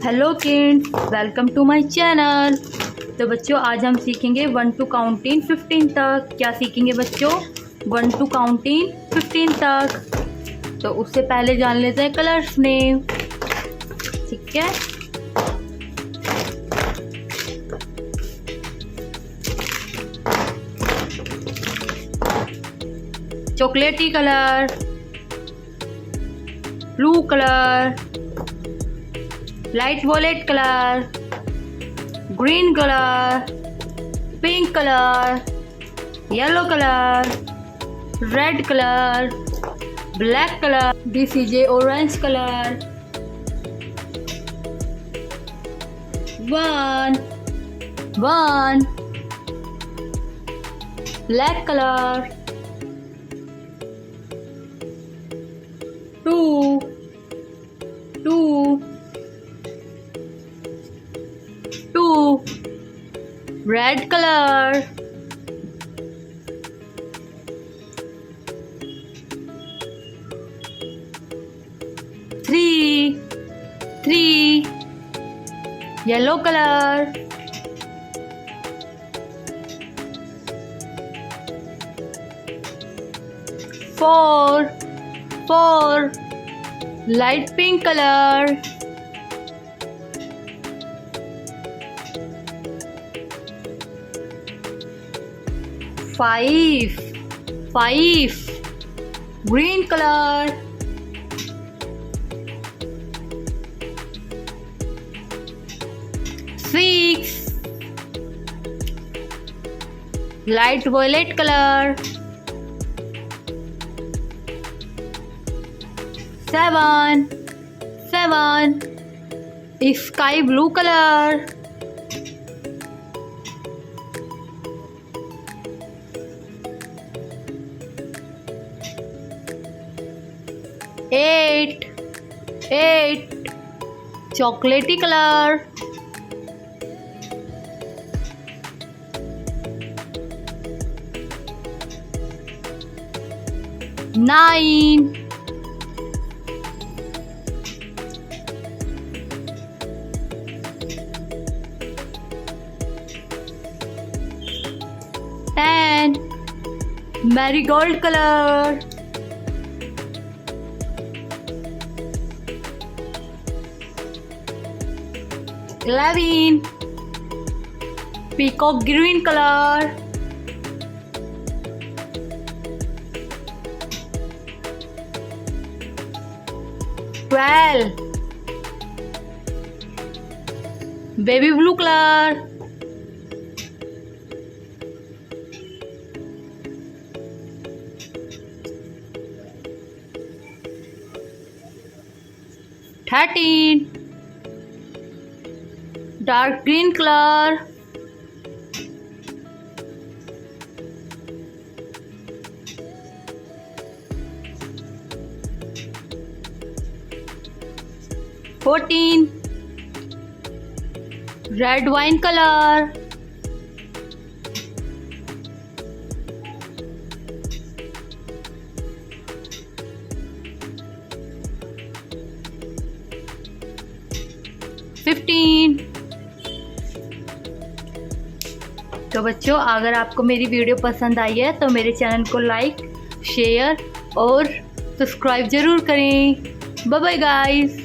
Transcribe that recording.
Hello kids, welcome to my channel. तो बच्चों आज हम सीखेंगे 1 to काउंटिंग 15 तक। क्या सीखेंगे बच्चों? 1 to काउंटिंग 15 तक। तो उससे पहले जान लेते हैं कलर्स नेम। ठीक है, chocolatey colour, blue colour, light violet colour, green colour, pink colour, yellow colour, red colour, black colour, this is a orange colour, one black colour, two red color, three yellow color, four light pink color, five green color, six light violet color, seven sky blue color, eight chocolatey color, nine ten marigold color, 11 peacock green color, 12 baby blue color, 13 dark green color, 14 red wine color, 15। तो बच्चों अगर आपको मेरी video पसंद आई है तो मेरे channel को लाइक, शेयर और सब्सक्राइब ज़रूर करें। Bye bye guys.